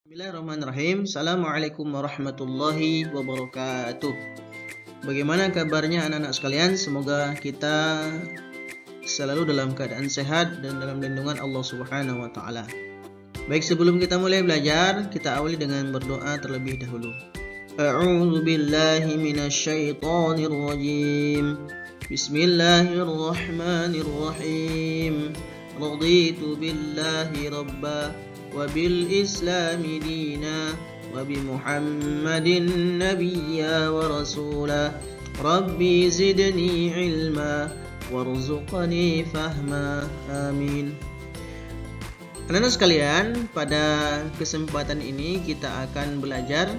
Bismillahirrahmanirrahim. Assalamualaikum warahmatullahi wabarakatuh. Bagaimana kabarnya anak-anak sekalian? Semoga kita selalu dalam keadaan sehat dan dalam lindungan Allah Subhanahu wa taala. Baik, sebelum kita mulai belajar, kita awali dengan berdoa terlebih dahulu. A'udzu billahi minasyaitonir rajim. Bismillahirrahmanirrahim. Raditu billahi rabba وبالإسلام دينا وبمحمد نبيا ورسولا ربي زدني علما وارزقني فهما آمين. Anak-anak sekalian, pada kesempatan ini kita akan belajar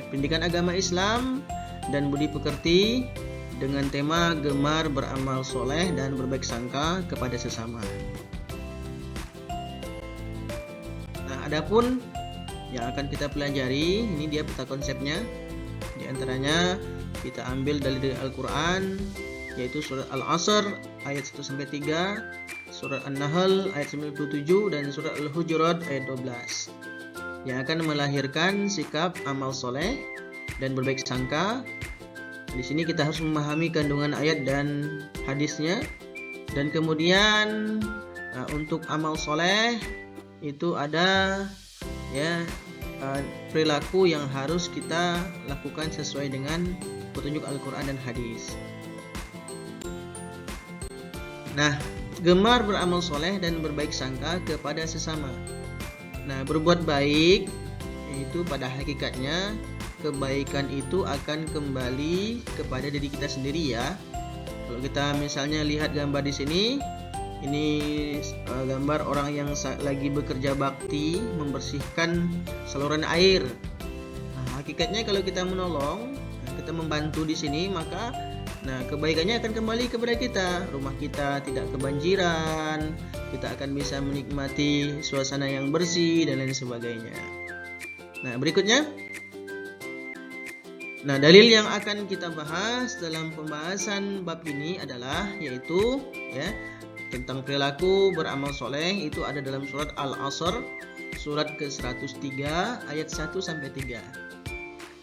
pendidikan agama Islam dan budi pekerti dengan tema gemar beramal soleh dan berbaik sangka kepada sesama. Adapun yang akan kita pelajari, ini dia peta konsepnya. Di antaranya kita ambil dari Al-Quran, yaitu surat Al-Asr ayat 1-3, surat An-Nahl ayat 97, dan surat Al-Hujurat ayat 12, yang akan melahirkan sikap amal soleh dan berbaik sangka. Di sini kita harus memahami kandungan ayat dan hadisnya. Dan kemudian untuk amal soleh itu ada perilaku yang harus kita lakukan sesuai dengan petunjuk Al-Quran dan hadis. Nah, gemar beramal soleh dan berbaik sangka kepada sesama. Nah, berbuat baik itu pada hakikatnya kebaikan itu akan kembali kepada diri kita sendiri ya. Kalau kita misalnya lihat gambar di sini, ini gambar orang yang lagi bekerja bakti membersihkan saluran air. Nah, hakikatnya kalau kita menolong, kita membantu di sini, maka kebaikannya akan kembali kepada kita. Rumah kita tidak kebanjiran, kita akan bisa menikmati suasana yang bersih dan lain sebagainya. Nah, berikutnya. Nah, dalil yang akan kita bahas dalam pembahasan bab ini adalah yaitu tentang perilaku beramal soleh, itu ada dalam surat Al-Asr surat ke-103 ayat 1-3.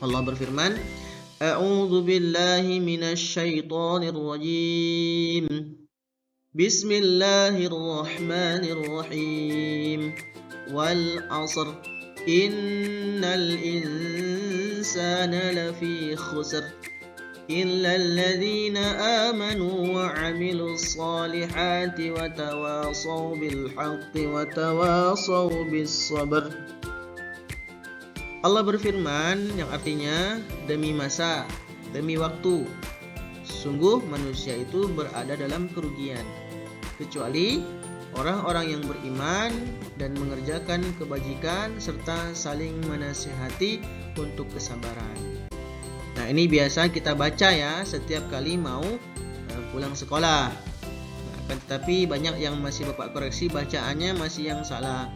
Allah berfirman, A'udzu billahi minasyaitonir rajim. Bismillahirrahmanirrahim. Wal 'asr innal insana lafi khusr إلا الذين آمنوا وعملوا الصالحات وتواصوا بالحق وتواصوا بالصبر. Allah berfirman yang artinya demi masa, demi waktu, sungguh manusia itu berada dalam kerugian, kecuali orang-orang yang beriman dan mengerjakan kebajikan serta saling menasihati untuk kesabaran. Nah, ini biasa kita baca ya setiap kali mau pulang sekolah. Akan tetapi banyak yang masih Bapak koreksi bacaannya masih yang salah.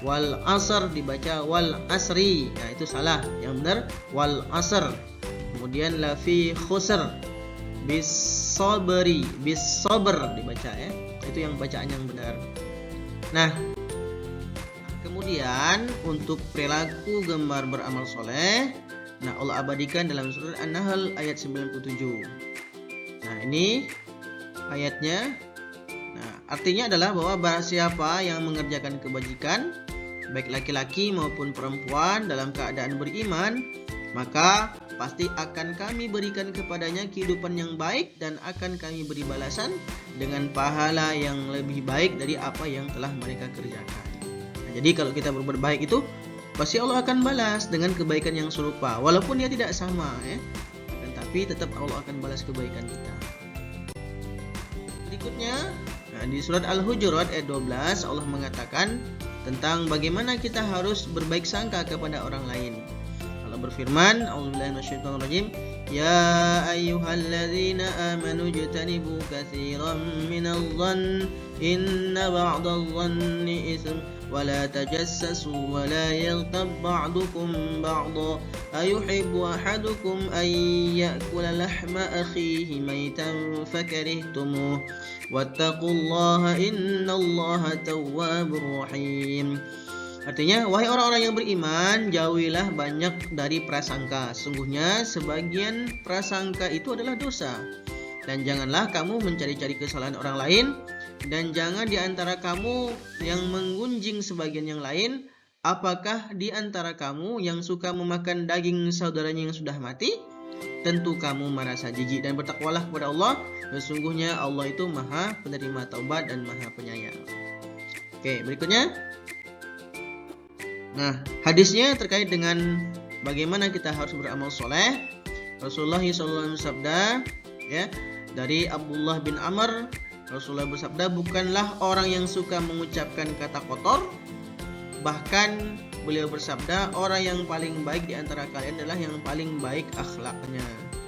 Wal asr dibaca wal asri. Nah, itu salah. Yang benar wal asr. Kemudian la fi khusr. Bis sabri, bis sabr dibaca ya. Itu yang bacaan yang benar. Nah, kemudian untuk perilaku gemar beramal soleh, Allah abadikan dalam surat An-Nahl ayat 97. Nah, ini ayatnya. Nah, artinya adalah bahwa barang siapa yang mengerjakan kebajikan, baik laki-laki maupun perempuan dalam keadaan beriman, maka pasti akan kami berikan kepadanya kehidupan yang baik dan akan kami beri balasan dengan pahala yang lebih baik dari apa yang telah mereka kerjakan. Nah, jadi kalau kita berbuat baik itu pasti Allah akan balas dengan kebaikan yang serupa, walaupun dia tidak sama ya. Tapi tetap Allah akan balas kebaikan kita. Berikutnya, di surat Al-Hujurat ayat 12 Allah mengatakan tentang bagaimana kita harus berbaik sangka kepada orang lain. Allah berfirman, A'udzubillahi minasyaitonirrajim, Ya ayyuhalladzina amanu jtanibu katsiran minadh-dhanni inna ba'dadh-dhanni itsm ولا تجسسوا ولا يغتب بعضكم بعضا أيحب أحدكم أن يأكل لحم أخيه ميتا فكرهتموه واتقوا الله إن الله تواب رحيم. Artinya, wahai orang-orang yang beriman, jauhilah banyak dari prasangka. Sungguhnya sebagian prasangka itu adalah dosa. Dan janganlah kamu mencari-cari kesalahan orang lain, dan jangan di antara kamu yang menggunjing sebagian yang lain. Apakah di antara kamu yang suka memakan daging saudaranya yang sudah mati? Tentu kamu merasa jijik, dan bertakwalah kepada Allah. Sesungguhnya Allah itu Maha penerima taubat dan Maha penyayang. Oke, berikutnya. Nah, hadisnya terkait dengan bagaimana kita harus beramal soleh. Rasulullah SAW bersabda, ya, dari Abdullah bin Amr, Rasulullah bersabda, bukanlah orang yang suka mengucapkan kata kotor. Bahkan beliau bersabda, orang yang paling baik di antara kalian adalah yang paling baik akhlaknya.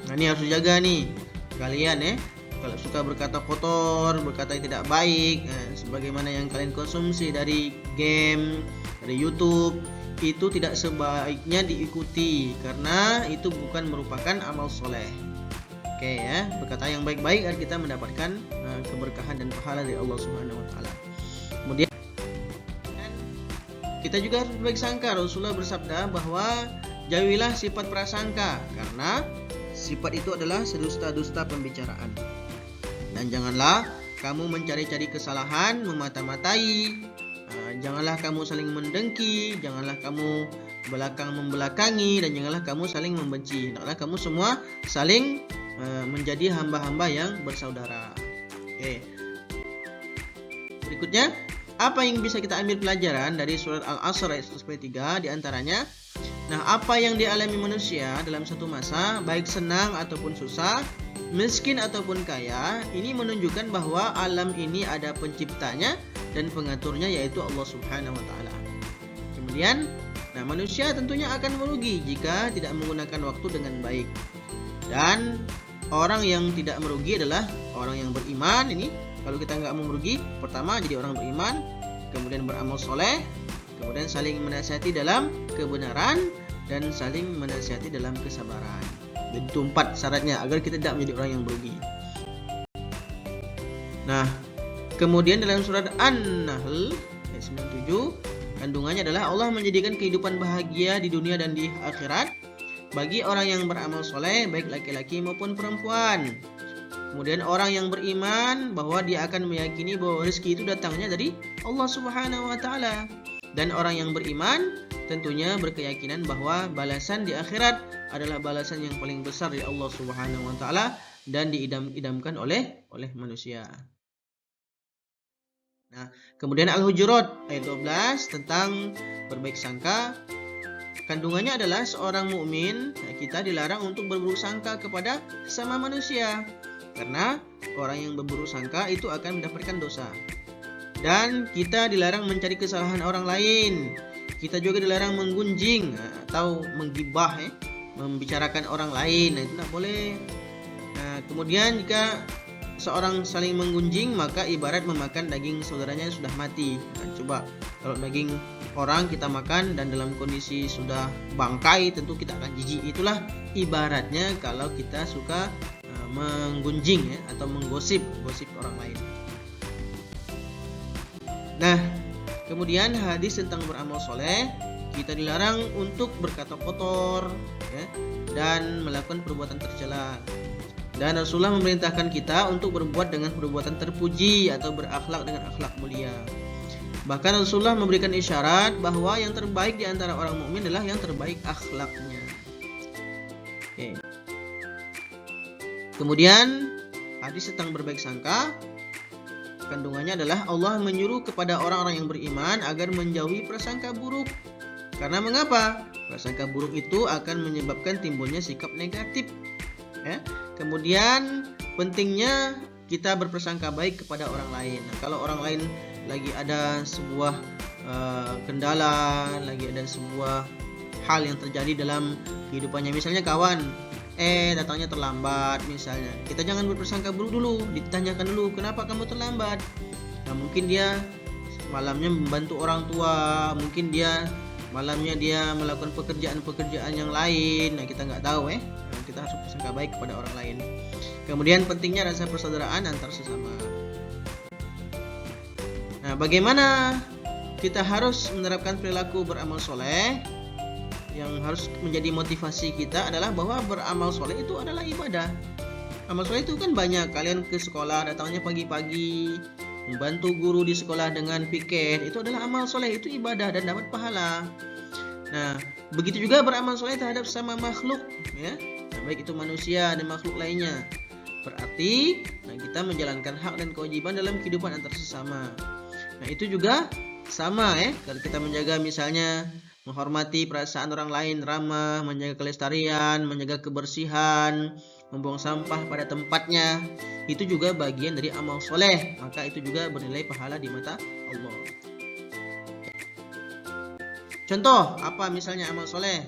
Nah, ini harus dijaga nih kalian, ya. Kalau suka berkata kotor, berkata yang tidak baik, sebagaimana yang kalian konsumsi dari game, dari YouTube, itu tidak sebaiknya diikuti karena itu bukan merupakan amal soleh. Oke, ya, berkata yang baik-baik agar kita mendapatkan keberkahan dan pahala dari Allah Subhanahu wa taala. Kemudian kita juga harus berbaik sangka. Rasulullah bersabda bahwa jauhilah sifat prasangka karena sifat itu adalah sedusta-dusta pembicaraan. Dan janganlah kamu mencari-cari kesalahan, memata-matai. Janganlah kamu saling mendengki, janganlah kamu membelakangi, dan janganlah kamu saling membenci. Hendaklah kamu semua saling menjadi hamba-hamba yang bersaudara. Oke. Berikutnya, apa yang bisa kita ambil pelajaran dari surat Al-Asr ayat 103 di antaranya? Nah, apa yang dialami manusia dalam satu masa, baik senang ataupun susah, miskin ataupun kaya, ini menunjukkan bahwa alam ini ada penciptanya dan pengaturnya, yaitu Allah Subhanahu wa taala. Kemudian, manusia tentunya akan merugi jika tidak menggunakan waktu dengan baik. Dan orang yang tidak merugi adalah orang yang beriman. Ini kalau kita nggak mau merugi, pertama jadi orang beriman, kemudian beramal soleh, kemudian saling menasihati dalam kebenaran, dan saling menasihati dalam kesabaran. Itu 4 syaratnya agar kita tidak menjadi orang yang merugi. Nah, kemudian dalam surat An-Nahl ayat 97, kandungannya adalah Allah menjadikan kehidupan bahagia di dunia dan di akhirat bagi orang yang beramal soleh, baik laki-laki maupun perempuan. Kemudian orang yang beriman bahwa dia akan meyakini bahwa rezeki itu datangnya dari Allah Subhanahu wa taala. Dan orang yang beriman tentunya berkeyakinan bahwa balasan di akhirat adalah balasan yang paling besar dari Allah Subhanahu wa taala dan diidam-idamkan oleh manusia. Nah, kemudian Al-Hujurat ayat 12 tentang berbaik sangka. Kandungannya adalah seorang mukmin, kita dilarang untuk berburuk sangka kepada sesama manusia. Karena orang yang berburuk sangka itu akan mendapatkan dosa. Dan kita dilarang mencari kesalahan orang lain. Kita juga dilarang menggunjing atau menggibah, membicarakan orang lain. Nah, itu tidak boleh. Nah, kemudian jika seorang saling menggunjing, maka ibarat memakan daging saudaranya yang sudah mati. Nah, coba kalau daging orang kita makan dan dalam kondisi sudah bangkai, tentu kita akan jijik. Itulah ibaratnya kalau kita suka menggunjing, atau menggosip orang lain. Nah, kemudian hadis tentang beramal soleh, kita dilarang untuk berkata kotor, dan melakukan perbuatan tercela. Dan Rasulullah memerintahkan kita untuk berbuat dengan perbuatan terpuji atau berakhlak dengan akhlak mulia. Bahkan Rasulullah memberikan isyarat bahwa yang terbaik di antara orang mukmin adalah yang terbaik akhlaknya. Oke. Kemudian hadis tentang berbaik sangka, kandungannya adalah Allah menyuruh kepada orang-orang yang beriman agar menjauhi prasangka buruk. Karena mengapa? Prasangka buruk itu akan menyebabkan timbulnya sikap negatif. Kemudian pentingnya kita berprasangka baik kepada orang lain. Nah, kalau orang lain lagi ada sebuah kendala, lagi ada sebuah hal yang terjadi dalam kehidupannya, misalnya kawan datangnya terlambat misalnya, kita jangan berprasangka buruk dulu, ditanyakan dulu kenapa kamu terlambat. Nah, mungkin dia malamnya membantu orang tua, mungkin dia malamnya dia melakukan pekerjaan yang lain. Nah, kita nggak tahu kita harus berprasangka baik kepada orang lain. Kemudian pentingnya rasa persaudaraan antar sesama. Nah, bagaimana kita harus menerapkan perilaku beramal soleh. Yang harus menjadi motivasi kita adalah bahwa beramal soleh itu adalah ibadah. Amal soleh itu kan banyak. Kalian ke sekolah datangnya pagi-pagi, membantu guru di sekolah dengan piket, itu adalah amal soleh, itu ibadah dan dapat pahala. Nah, begitu juga beramal soleh terhadap sama makhluk, ya, baik itu manusia dan makhluk lainnya. Berarti, kita menjalankan hak dan kewajiban dalam kehidupan antar sesama. Nah, itu juga sama, ya. Kalau kita menjaga misalnya menghormati perasaan orang lain, ramah, menjaga kelestarian, menjaga kebersihan, membuang sampah pada tempatnya, itu juga bagian dari amal soleh. Maka itu juga bernilai pahala di mata Allah. Contoh, apa misalnya amal soleh?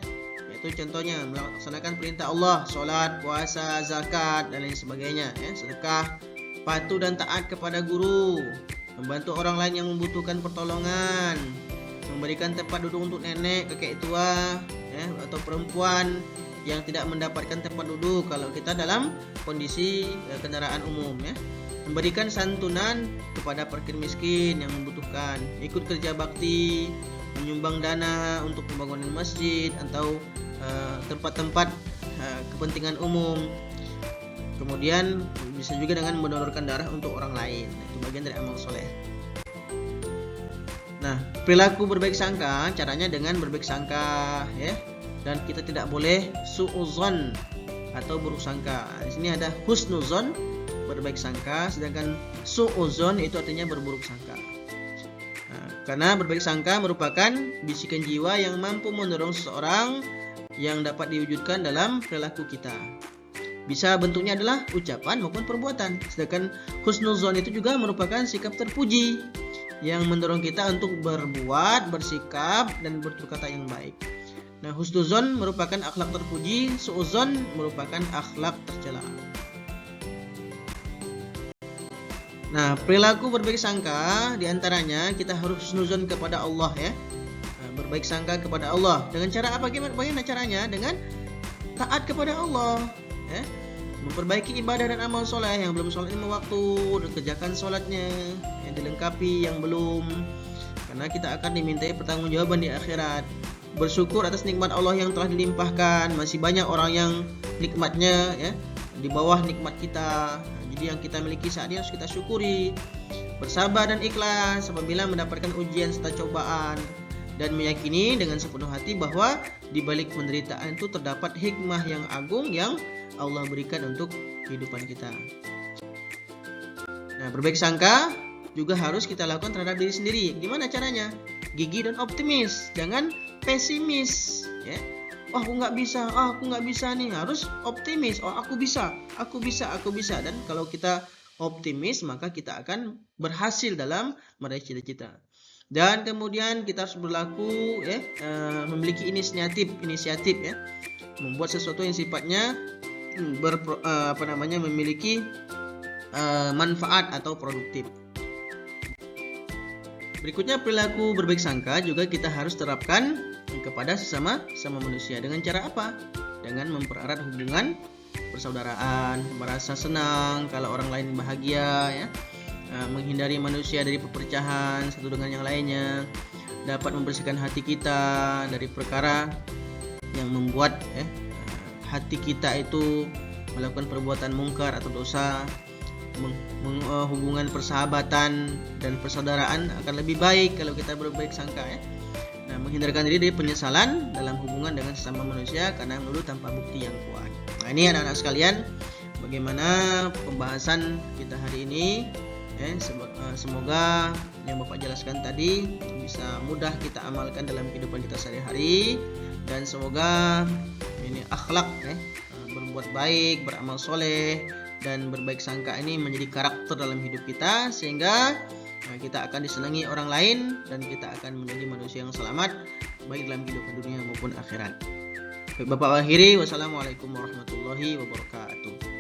Yaitu contohnya melaksanakan perintah Allah, sholat, puasa, zakat, dan lain sebagainya, ya, sedekah, patuh dan taat kepada guru, membantu orang lain yang membutuhkan pertolongan, memberikan tempat duduk untuk nenek, kakek tua, ya, atau perempuan yang tidak mendapatkan tempat duduk kalau kita dalam kondisi kendaraan umum, ya. Memberikan santunan kepada fakir miskin yang membutuhkan, ikut kerja bakti, menyumbang dana untuk pembangunan masjid atau tempat-tempat kepentingan umum. Kemudian bisa juga dengan mendonorkan darah untuk orang lain. Itu bagian dari amal soleh. Nah, perilaku berbaik sangka caranya dengan berbaik sangka, ya. Dan kita tidak boleh su'uzon atau buruk sangka. Di sini ada husnuzon, berbaik sangka, sedangkan su'uzon itu artinya berburuk sangka. Nah, karena berbaik sangka merupakan bisikan jiwa yang mampu mendorong seseorang yang dapat diwujudkan dalam perilaku kita. Bisa bentuknya adalah ucapan maupun perbuatan. Sedangkan husnuzon itu juga merupakan sikap terpuji yang mendorong kita untuk berbuat, bersikap, dan bertutur kata yang baik. Nah, husnuzon merupakan akhlak terpuji, su'uzon merupakan akhlak tercela. Nah, perilaku berbaik sangka diantaranya kita harus husnuzon kepada Allah, ya. Nah, berbaik sangka kepada Allah. Dengan cara apa? Bagaimana caranya? Dengan taat kepada Allah, ya. Memperbaiki ibadah dan amal soleh. Yang belum sholat 5 waktu, kerjakan sholatnya, yang dilengkapi yang belum, karena kita akan dimintai pertanggungjawaban di akhirat. Bersyukur atas nikmat Allah yang telah dilimpahkan. Masih banyak orang yang nikmatnya, ya, di bawah nikmat kita. Jadi yang kita miliki saat ini harus kita syukuri. Bersabar dan ikhlas apabila mendapatkan ujian serta cobaan, dan meyakini dengan sepenuh hati bahwa di balik penderitaan itu terdapat hikmah yang agung yang Allah berikan untuk kehidupan kita. Nah, berbaik sangka juga harus kita lakukan terhadap diri sendiri. Gimana caranya? Gigih dan optimis, jangan pesimis, ya. Oh, aku nggak bisa nih. Harus optimis. Oh, aku bisa. Dan kalau kita optimis, maka kita akan berhasil dalam meraih cita-cita. Dan kemudian kita harus berlaku, ya, memiliki inisiatif, ya, membuat sesuatu yang sifatnya memiliki manfaat atau produktif. Berikutnya, perilaku berbaik sangka juga kita harus terapkan kepada sesama manusia. Dengan cara apa? Dengan mempererat hubungan persaudaraan, merasa senang kalau orang lain bahagia, ya. Menghindari manusia dari perpecahan satu dengan yang lainnya, dapat membersihkan hati kita dari perkara yang membuat hati kita itu melakukan perbuatan mungkar atau dosa. Hubungan persahabatan dan persaudaraan akan lebih baik kalau kita berbaik sangka, ya. Nah, menghindarkan diri dari penyesalan dalam hubungan dengan sesama manusia karena menuduh tanpa bukti yang kuat. Nah, ini anak-anak sekalian, bagaimana pembahasan kita hari ini, ya. Semoga yang Bapak jelaskan tadi bisa mudah kita amalkan dalam kehidupan kita sehari-hari, dan semoga ini akhlak, ya, berbuat baik, beramal soleh, dan berbaik sangka ini menjadi karakter dalam hidup kita, sehingga kita akan disenangi orang lain dan kita akan menjadi manusia yang selamat baik dalam kehidupan dunia maupun akhirat. Bapak akhiri, wassalamualaikum warahmatullahi wabarakatuh.